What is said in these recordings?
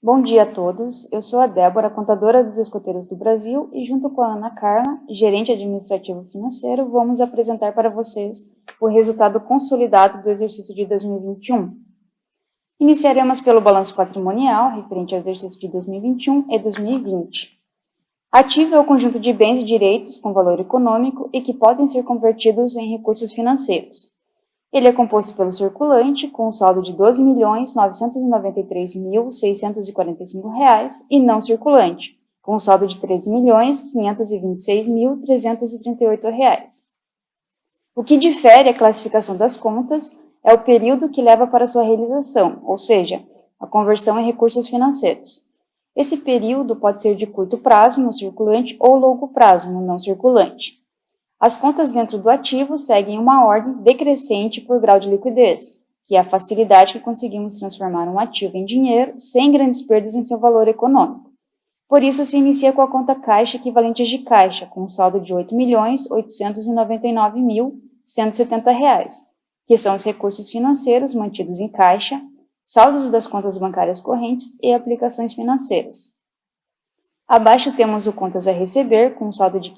Bom dia a todos, eu sou a Débora, contadora dos Escoteiros do Brasil e junto com a Ana Carla, gerente administrativo financeiro, vamos apresentar para vocês o resultado consolidado do exercício de 2021. Iniciaremos pelo balanço patrimonial, referente ao exercício de 2021 e 2020. Ativo é o conjunto de bens e direitos com valor econômico e que podem ser convertidos em recursos financeiros. Ele é composto pelo circulante, com um saldo de R$ 12.993.645 e não circulante, com um saldo de R$ 13.526.338. O que difere a classificação das contas é o período que leva para sua realização, ou seja, a conversão em recursos financeiros. Esse período pode ser de curto prazo no circulante ou longo prazo no não circulante. As contas dentro do ativo seguem uma ordem decrescente por grau de liquidez, que é a facilidade que conseguimos transformar um ativo em dinheiro sem grandes perdas em seu valor econômico. Por isso, se inicia com a conta caixa equivalente de caixa, com um saldo de R$ 8.899.170, que são os recursos financeiros mantidos em caixa, saldos das contas bancárias correntes e aplicações financeiras. Abaixo temos o contas a receber, com um saldo de R$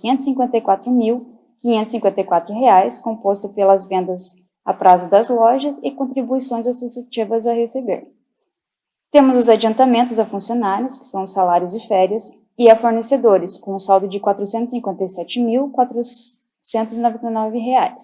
554.554, composto pelas vendas a prazo das lojas e contribuições associativas a receber. Temos os adiantamentos a funcionários, que são os salários e férias, e a fornecedores, com um saldo de R$ 457.499.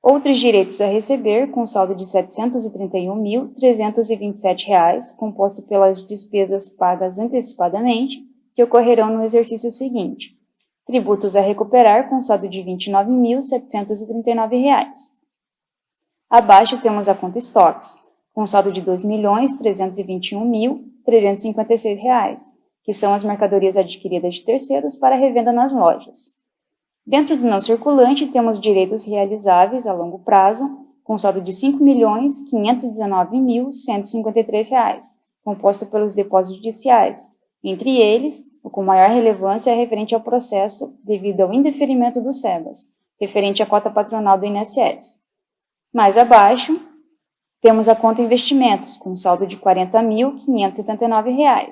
Outros direitos a receber, com um saldo de R$ 731.327, composto pelas despesas pagas antecipadamente, que ocorrerão no exercício seguinte. Tributos a recuperar, com saldo de R$ 29.739. Abaixo temos a conta estoques, com saldo de R$ 2.321.356, que são as mercadorias adquiridas de terceiros para revenda nas lojas. Dentro do não circulante, temos direitos realizáveis a longo prazo, com saldo de R$ 5.519.153, composto pelos depósitos judiciais. Entre eles, o com maior relevância é referente ao processo devido ao indeferimento dos SEBAS, referente à cota patronal do INSS. Mais abaixo, temos a conta investimentos, com saldo de R$ 40.579.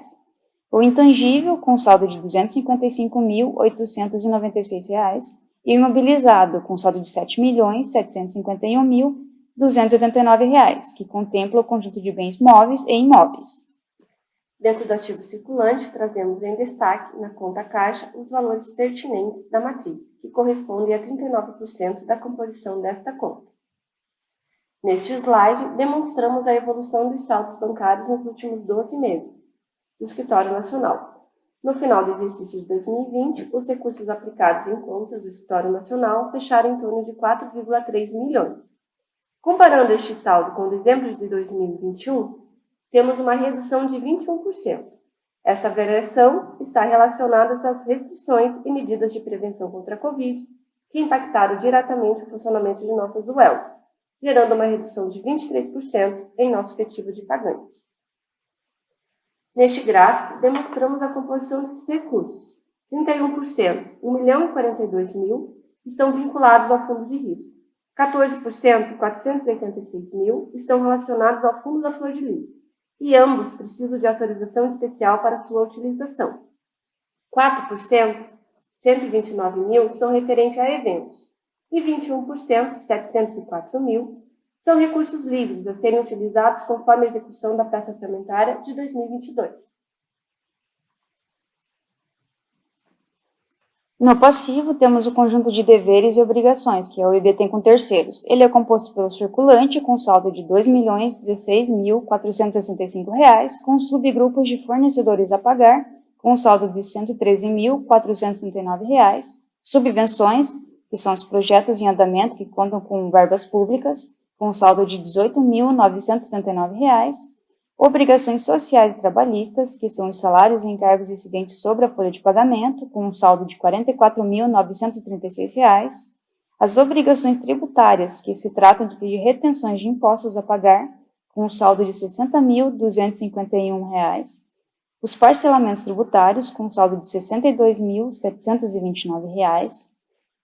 O intangível, com saldo de R$ 255.896, e o imobilizado, com saldo de R$ 7.751.289, que contempla o conjunto de bens móveis e imóveis. Dentro do ativo circulante, trazemos em destaque, na conta caixa, os valores pertinentes da matriz, que correspondem a 39% da composição desta conta. Neste slide, demonstramos a evolução dos saldos bancários nos últimos 12 meses do Escritório Nacional. No final do exercício de 2020, os recursos aplicados em contas do Escritório Nacional fecharam em torno de 4,3 milhões. Comparando este saldo com dezembro de 2021, temos uma redução de 21%. Essa variação está relacionada às restrições e medidas de prevenção contra a Covid, que impactaram diretamente o funcionamento de nossas UELs, gerando uma redução de 23% em nosso efetivo de pagantes. Neste gráfico, demonstramos a composição desses recursos. 31%, 1.042.000, estão vinculados ao fundo de risco. 14%, 486.000, estão relacionados ao fundo da Flor de Lis, e ambos precisam de autorização especial para sua utilização. 4%, 129.000, são referentes a eventos, e 21%, 704.000, são recursos livres a serem utilizados conforme a execução da peça orçamentária de 2022. No passivo, temos o conjunto de deveres e obrigações, que é o IBT com terceiros. Ele é composto pelo circulante, com saldo de R$ 2.016.465, com subgrupos de fornecedores a pagar, com saldo de R$ 113.439, subvenções, que são os projetos em andamento que contam com verbas públicas, com saldo de R$ 18.979, obrigações sociais e trabalhistas, que são os salários e encargos incidentes sobre a folha de pagamento, com um saldo de R$ 44.936, as obrigações tributárias, que se tratam de retenções de impostos a pagar, com um saldo de R$ 60.251, os parcelamentos tributários, com um saldo de R$ 62.729,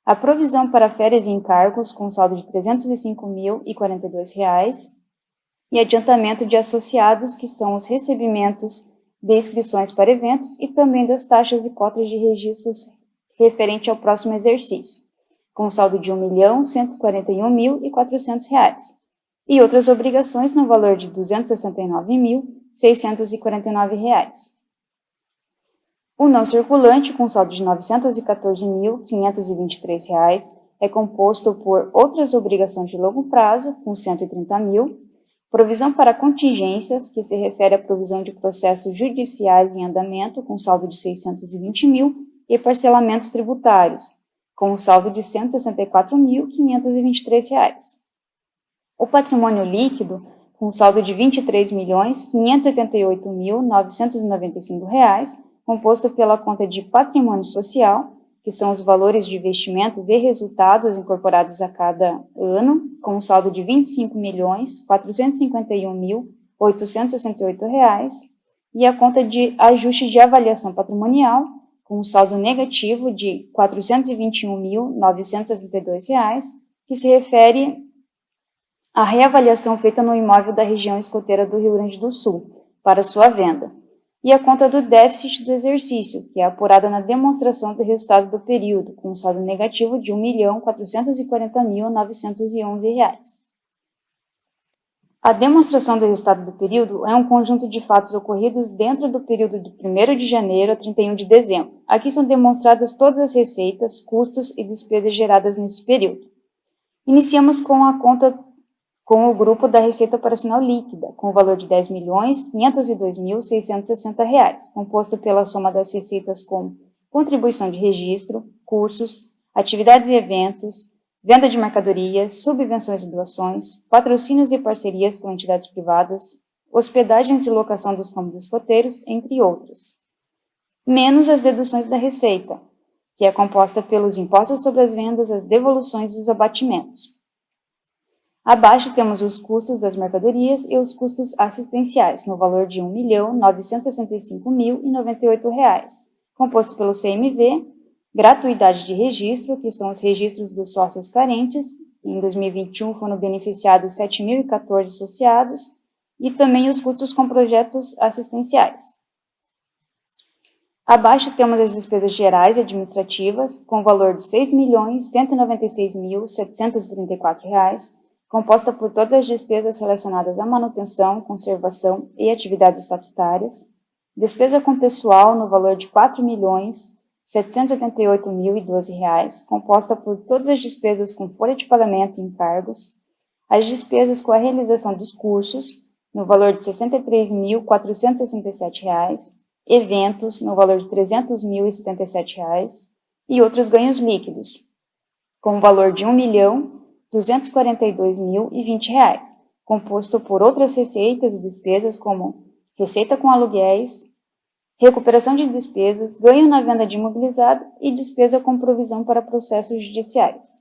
a provisão para férias e encargos, com um saldo de R$ 305.042, e adiantamento de associados, que são os recebimentos de inscrições para eventos e também das taxas e cotas de registros referente ao próximo exercício, com saldo de R$ 1.141.400, e outras obrigações no valor de R$ 269.649. O não circulante, com saldo de R$ 914.523, é composto por outras obrigações de longo prazo, com R$ 130.000, provisão para contingências, que se refere à provisão de processos judiciais em andamento, com saldo de R$ 620.000, e parcelamentos tributários, com saldo de R$ 164.523. O patrimônio líquido, com saldo de R$ 23.588.995, composto pela conta de patrimônio social, que são os valores de investimentos e resultados incorporados a cada ano, com um saldo de R$ 25.451.868, e a conta de ajuste de avaliação patrimonial, com um saldo negativo de R$ 421.962, que se refere à reavaliação feita no imóvel da região escoteira do Rio Grande do Sul, para sua venda, e a conta do déficit do exercício, que é apurada na demonstração do resultado do período, com um saldo negativo de R$ 1.440.911. A demonstração do resultado do período é um conjunto de fatos ocorridos dentro do período de 1º de janeiro a 31 de dezembro. Aqui são demonstradas todas as receitas, custos e despesas geradas nesse período. Iniciamos com a conta com o grupo da Receita Operacional Líquida, com o valor de R$ 10.502.660, composto pela soma das receitas com contribuição de registro, cursos, atividades e eventos, venda de mercadorias, subvenções e doações, patrocínios e parcerias com entidades privadas, hospedagens e locação dos campos escoteiros, entre outras, menos as deduções da receita, que é composta pelos impostos sobre as vendas, as devoluções e os abatimentos. Abaixo temos os custos das mercadorias e os custos assistenciais, no valor de R$ 1.965.098, composto pelo CMV, gratuidade de registro, que são os registros dos sócios carentes, em 2021 foram beneficiados 7.014 associados, e também os custos com projetos assistenciais. Abaixo temos as despesas gerais e administrativas, com valor de R$ 6.196.734, composta por todas as despesas relacionadas à manutenção, conservação e atividades estatutárias, despesa com pessoal no valor de R$ 4.788.012, composta por todas as despesas com folha de pagamento e encargos, as despesas com a realização dos cursos, no valor de R$ 63.467, eventos, no valor de R$ 300.077, e outros ganhos líquidos, com o valor de R$ 1.242.020, composto por outras receitas e despesas como receita com aluguéis, recuperação de despesas, ganho na venda de imobilizado e despesa com provisão para processos judiciais.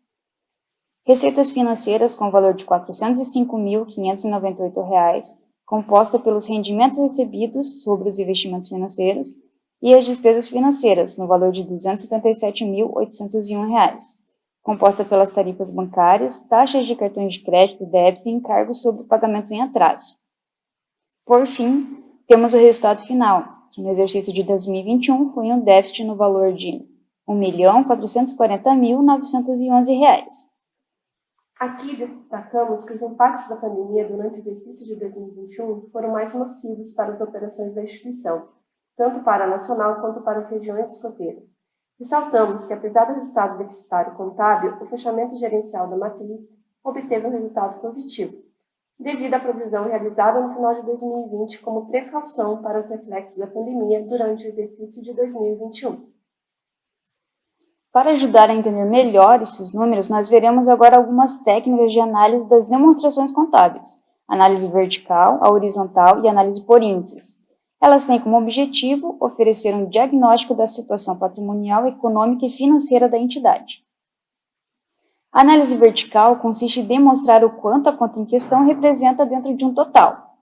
Receitas financeiras com valor de R$ 405.598, composta pelos rendimentos recebidos sobre os investimentos financeiros, e as despesas financeiras, no valor de R$ 277.801, composta pelas tarifas bancárias, taxas de cartões de crédito, débito e encargos sobre pagamentos em atraso. Por fim, temos o resultado final, que no exercício de 2021 foi um déficit no valor de R$ 1.440.911. Aqui destacamos que os impactos da pandemia durante o exercício de 2021 foram mais nocivos para as operações da instituição, tanto para a nacional quanto para as regiões escoteiras. Ressaltamos que, apesar do resultado deficitário contábil, o fechamento gerencial da matriz obteve um resultado positivo, devido à provisão realizada no final de 2020 como precaução para os reflexos da pandemia durante o exercício de 2021. Para ajudar a entender melhor esses números, nós veremos agora algumas técnicas de análise das demonstrações contábeis, análise vertical, a horizontal e análise por índices. Elas têm como objetivo oferecer um diagnóstico da situação patrimonial, econômica e financeira da entidade. A análise vertical consiste em demonstrar o quanto a conta em questão representa dentro de um total.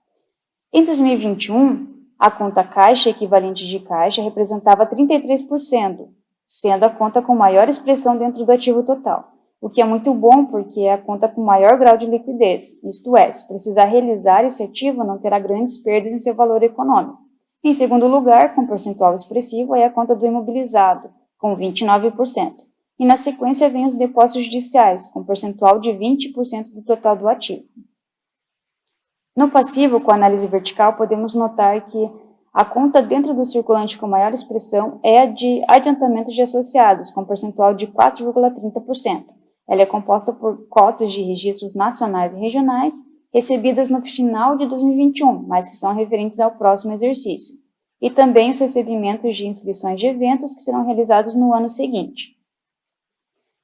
Em 2021, a conta caixa equivalente de caixa representava 33%, sendo a conta com maior expressão dentro do ativo total, o que é muito bom porque é a conta com maior grau de liquidez, isto é, se precisar realizar esse ativo, não terá grandes perdas em seu valor econômico, Em segundo lugar, com percentual expressivo, é a conta do imobilizado, com 29%. E na sequência vem os depósitos judiciais, com percentual de 20% do total do ativo. No passivo, com a análise vertical, podemos notar que a conta dentro do circulante com maior expressão é a de adiantamento de associados, com percentual de 4,30%. Ela é composta por cotas de registros nacionais e regionais recebidas no final de 2021, mas que são referentes ao próximo exercício, e também os recebimentos de inscrições de eventos que serão realizados no ano seguinte.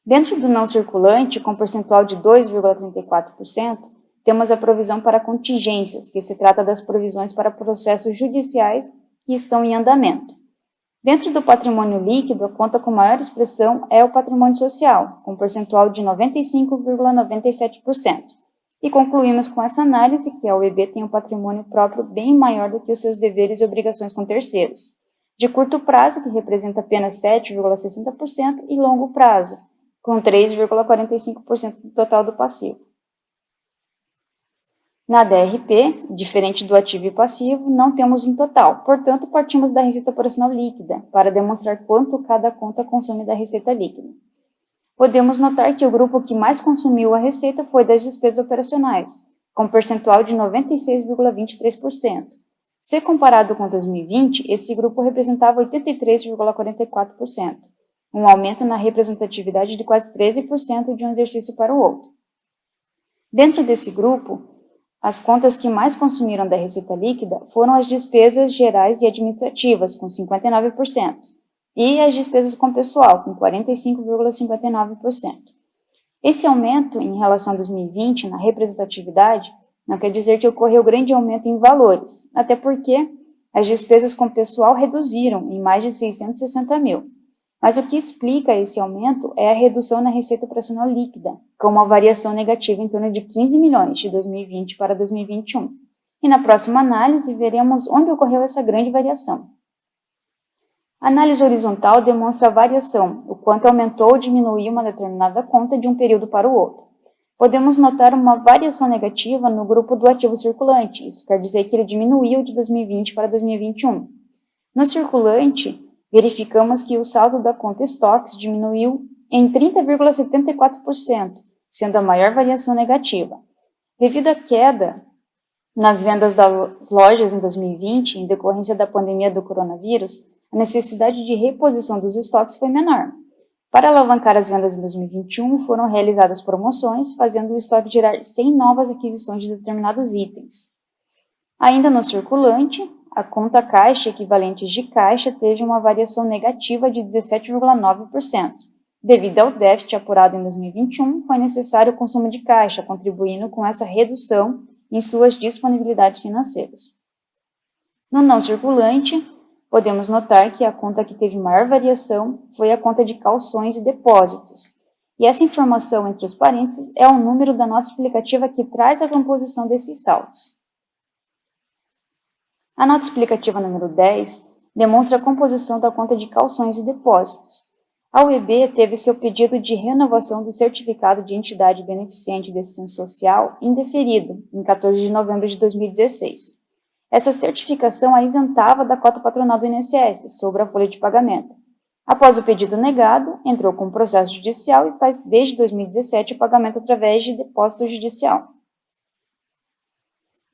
Dentro do não circulante, com percentual de 2,34%, temos a provisão para contingências, que se trata das provisões para processos judiciais que estão em andamento. Dentro do patrimônio líquido, a conta com maior expressão é o patrimônio social, com percentual de 95,97%. E concluímos com essa análise que a UEB tem um patrimônio próprio bem maior do que os seus deveres e obrigações com terceiros. De curto prazo, que representa apenas 7,60%, e longo prazo, com 3,45% do total do passivo. Na DRP, diferente do ativo e passivo, não temos um total, portanto, partimos da receita operacional líquida, para demonstrar quanto cada conta consome da receita líquida. Podemos notar que o grupo que mais consumiu a receita foi das despesas operacionais, com percentual de 96,23%. Se comparado com 2020, esse grupo representava 83,44%, um aumento na representatividade de quase 13% de um exercício para o outro. Dentro desse grupo, as contas que mais consumiram da receita líquida foram as despesas gerais e administrativas, com 59%, e as despesas com pessoal, com 45,59%. Esse aumento em relação a 2020 na representatividade não quer dizer que ocorreu grande aumento em valores, até porque as despesas com pessoal reduziram em mais de 660 mil. Mas o que explica esse aumento é a redução na receita operacional líquida, com uma variação negativa em torno de 15 milhões de 2020 para 2021. E na próxima análise veremos onde ocorreu essa grande variação. A análise horizontal demonstra a variação, o quanto aumentou ou diminuiu uma determinada conta de um período para o outro. Podemos notar uma variação negativa no grupo do ativo circulante, isso quer dizer que ele diminuiu de 2020 para 2021. No circulante, verificamos que o saldo da conta estoques diminuiu em 30,74%, sendo a maior variação negativa. Devido à queda nas vendas das lojas em 2020, em decorrência da pandemia do coronavírus, a necessidade de reposição dos estoques foi menor. Para alavancar as vendas em 2021, foram realizadas promoções, fazendo o estoque gerar 100 novas aquisições de determinados itens. Ainda no circulante, a conta caixa equivalentes de caixa teve uma variação negativa de 17,9%. Devido ao déficit apurado em 2021, foi necessário o consumo de caixa, contribuindo com essa redução em suas disponibilidades financeiras. No não circulante, podemos notar que a conta que teve maior variação foi a conta de calções e depósitos. E essa informação entre os parênteses é o número da nota explicativa que traz a composição desses saldos. A nota explicativa número 10 demonstra a composição da conta de calções e depósitos. A UEB teve seu pedido de renovação do certificado de entidade beneficente de assistência social indeferido, em 14 de novembro de 2016. Essa certificação a isentava da cota patronal do INSS sobre a folha de pagamento. Após o pedido negado, entrou com um processo judicial e faz desde 2017 o pagamento através de depósito judicial.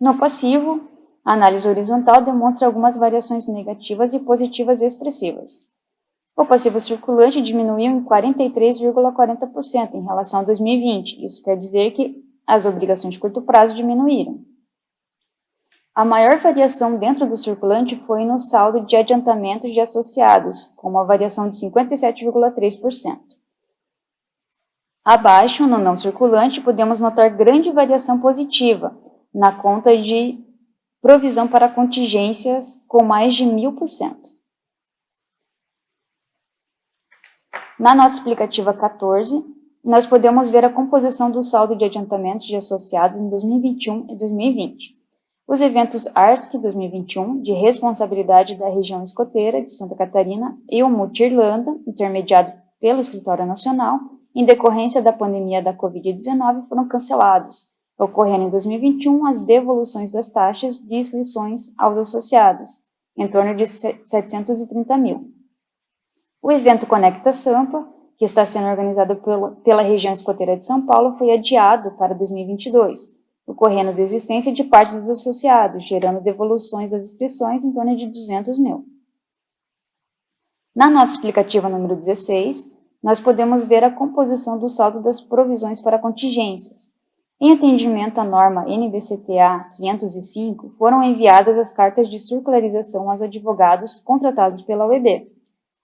No passivo, a análise horizontal demonstra algumas variações negativas e positivas expressivas. O passivo circulante diminuiu em 43,40% em relação a 2020. Isso quer dizer que as obrigações de curto prazo diminuíram. A maior variação dentro do circulante foi no saldo de adiantamento de associados, com uma variação de 57,3%. Abaixo, no não circulante, podemos notar grande variação positiva na conta de provisão para contingências, com mais de 1000%. Na nota explicativa 14, nós podemos ver a composição do saldo de adiantamentos de associados em 2021 e 2020. Os eventos ARTSC 2021, de responsabilidade da região escoteira de Santa Catarina, e o Multi-Irlanda, intermediado pelo Escritório Nacional, em decorrência da pandemia da Covid-19, foram cancelados, ocorrendo em 2021 as devoluções das taxas de inscrições aos associados, em torno de 730 mil. O evento Conecta Sampa, que está sendo organizado pela região escoteira de São Paulo, foi adiado para 2022, ocorrendo a desistência de parte dos associados, gerando devoluções das inscrições em torno de 200 mil. Na nota explicativa número 16, nós podemos ver a composição do saldo das provisões para contingências. Em atendimento à norma NBCTA 505, foram enviadas as cartas de circularização aos advogados contratados pela UEB.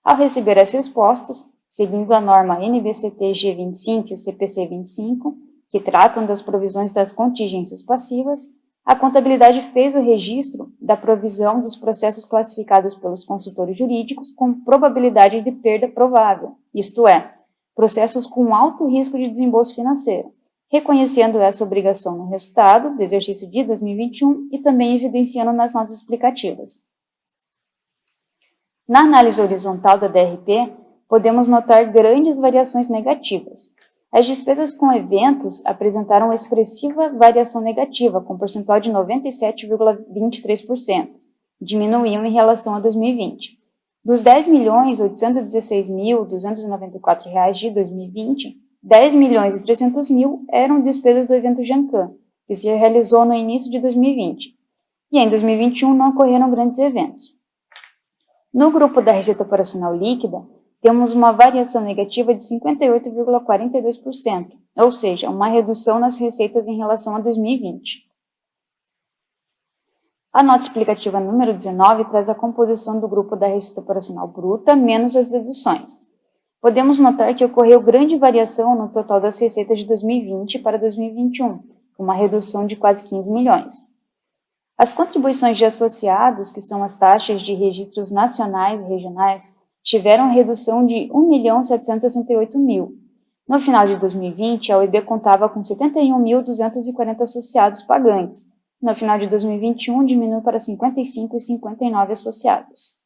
Ao receber as respostas, seguindo a norma NBCT-G 25 e CPC 25, que tratam das provisões das contingências passivas, a contabilidade fez o registro da provisão dos processos classificados pelos consultores jurídicos com probabilidade de perda provável, isto é, processos com alto risco de desembolso financeiro, reconhecendo essa obrigação no resultado do exercício de 2021 e também evidenciando nas notas explicativas. Na análise horizontal da DRP, podemos notar grandes variações negativas. As despesas com eventos apresentaram expressiva variação negativa, com percentual de 97,23%, diminuíam em relação a 2020. Dos R$ 10.816.294 de 2020, R$ 10.300.000 eram despesas do evento Jancan, que se realizou no início de 2020, e em 2021 não ocorreram grandes eventos. No grupo da receita operacional líquida, temos uma variação negativa de 58,42%, ou seja, uma redução nas receitas em relação a 2020. A nota explicativa número 19 traz a composição do grupo da receita operacional bruta menos as deduções. Podemos notar que ocorreu grande variação no total das receitas de 2020 para 2021, com uma redução de quase 15 milhões. As contribuições de associados, que são as taxas de registros nacionais e regionais, tiveram redução de 1.768.000. No final de 2020, a UEB contava com 71.240 associados pagantes. No final de 2021, diminuiu para 55 e 59 associados.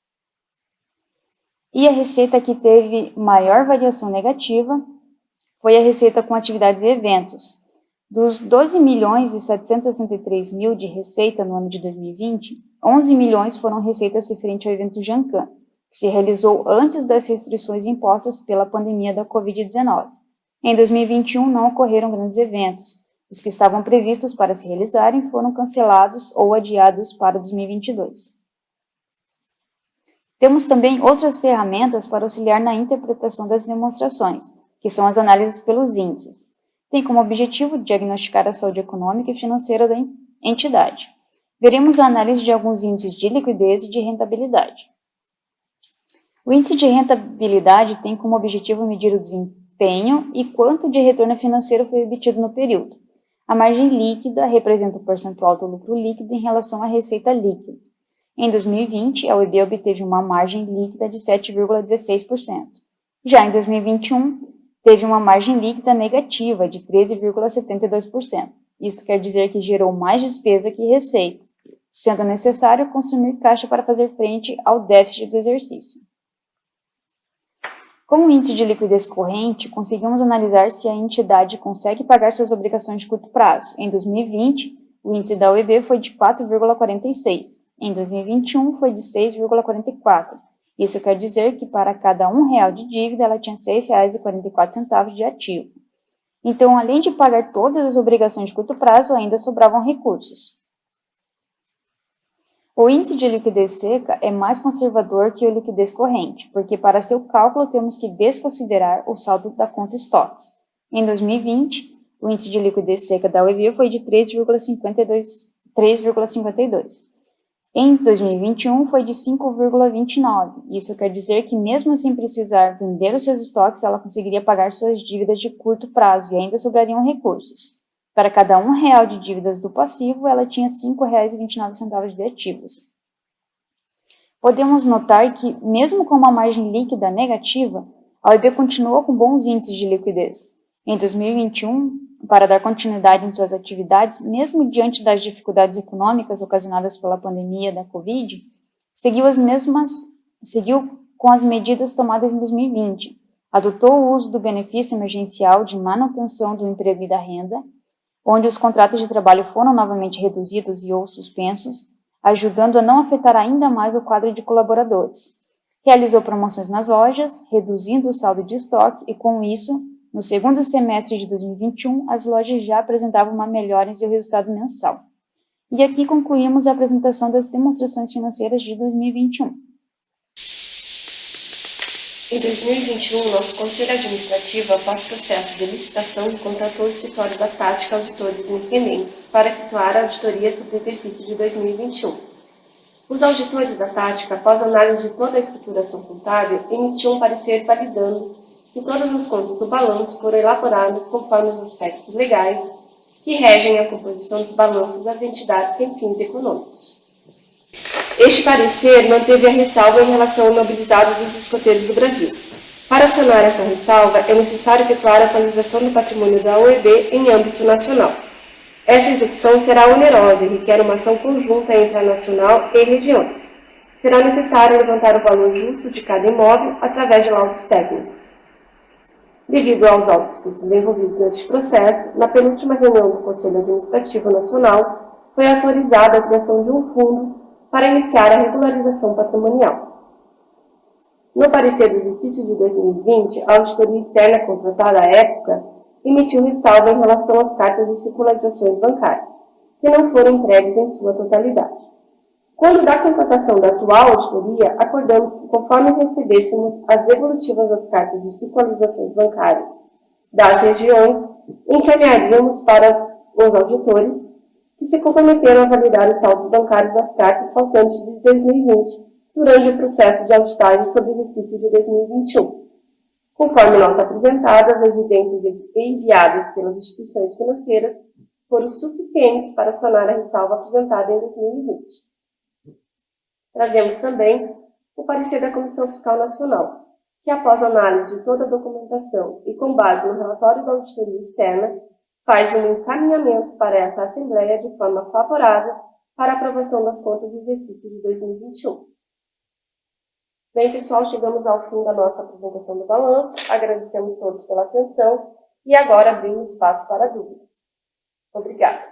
E a receita que teve maior variação negativa foi a receita com atividades e eventos. Dos 12.763.000 de receita no ano de 2020, 11 milhões foram receitas referentes ao evento Jancan, que se realizou antes das restrições impostas pela pandemia da Covid-19. Em 2021, não ocorreram grandes eventos. Os que estavam previstos para se realizarem foram cancelados ou adiados para 2022. Temos também outras ferramentas para auxiliar na interpretação das demonstrações, que são as análises pelos índices. Tem como objetivo diagnosticar a saúde econômica e financeira da entidade. Veremos a análise de alguns índices de liquidez e de rentabilidade. O índice de rentabilidade tem como objetivo medir o desempenho e quanto de retorno financeiro foi obtido no período. A margem líquida representa o percentual do lucro líquido em relação à receita líquida. Em 2020, a UEB obteve uma margem líquida de 7,16%. Já em 2021, teve uma margem líquida negativa de 13,72%. Isso quer dizer que gerou mais despesa que receita, sendo necessário consumir caixa para fazer frente ao déficit do exercício. Com o índice de liquidez corrente, conseguimos analisar se a entidade consegue pagar suas obrigações de curto prazo. Em 2020, o índice da UEB foi de 4,46. Em 2021, foi de 6,44. Isso quer dizer que para cada R$1 de dívida, ela tinha R$ 6,44 de ativo. Então, além de pagar todas as obrigações de curto prazo, ainda sobravam recursos. O índice de liquidez seca é mais conservador que o liquidez corrente, porque para seu cálculo temos que desconsiderar o saldo da conta estoques. Em 2020, o índice de liquidez seca da UEB foi de 3,52. Em 2021, foi de 5,29. Isso quer dizer que, mesmo sem precisar vender os seus estoques, ela conseguiria pagar suas dívidas de curto prazo e ainda sobrariam recursos. Para cada R$1 de dívidas do passivo, ela tinha R$ 5,29 de ativos. Podemos notar que, mesmo com uma margem líquida negativa, a UEB continuou com bons índices de liquidez. Em 2021, para dar continuidade em suas atividades, mesmo diante das dificuldades econômicas ocasionadas pela pandemia da Covid, seguiu com as medidas tomadas em 2020, adotou o uso do benefício emergencial de manutenção do emprego e da renda, onde os contratos de trabalho foram novamente reduzidos e ou suspensos, ajudando a não afetar ainda mais o quadro de colaboradores. Realizou promoções nas lojas, reduzindo o saldo de estoque e, com isso, no segundo semestre de 2021, as lojas já apresentavam uma melhora em seu resultado mensal. E aqui concluímos a apresentação das demonstrações financeiras de 2021. Em 2021, nosso Conselho Administrativo, após processo de licitação, contratou o escritório da Tática Auditores Independentes para efetuar a auditoria sobre o exercício de 2021. Os auditores da Tática, após análise de toda a escrituração contábil, emitiam um parecer validando que todas as contas do balanço foram elaboradas conforme os aspectos legais que regem a composição dos balanços das entidades sem fins econômicos. Este parecer manteve a ressalva em relação ao imobilizado dos escoteiros do Brasil. Para sanar essa ressalva, é necessário efetuar a atualização do patrimônio da OEB em âmbito nacional. Essa execução será onerosa e requer uma ação conjunta entre a nacional e regiões. Será necessário levantar o valor justo de cada imóvel através de laudos técnicos. Devido aos altos custos envolvidos neste processo, na penúltima reunião do Conselho Administrativo Nacional, foi autorizada a criação de um fundo para iniciar a regularização patrimonial. No parecer do exercício de 2020, a auditoria externa contratada à época emitiu ressalva em relação às cartas de circularizações bancárias, que não foram entregues em sua totalidade. Quando da contratação da atual auditoria, acordamos que, conforme recebêssemos as devolutivas das cartas de circularizações bancárias das regiões, encaminharíamos para os auditores que se comprometeram a validar os saldos bancários das cartas faltantes de 2020 durante o processo de auditagem sobre o exercício de 2021. Conforme nota apresentada, as evidências enviadas pelas instituições financeiras foram suficientes para sanar a ressalva apresentada em 2020. Trazemos também o parecer da Comissão Fiscal Nacional, que, após análise de toda a documentação e com base no relatório da auditoria externa, faz um encaminhamento para essa Assembleia de forma favorável para a aprovação das contas do exercício de 2021. Bem, pessoal, chegamos ao fim da nossa apresentação do balanço. Agradecemos todos pela atenção e agora abrimos espaço para dúvidas. Obrigada.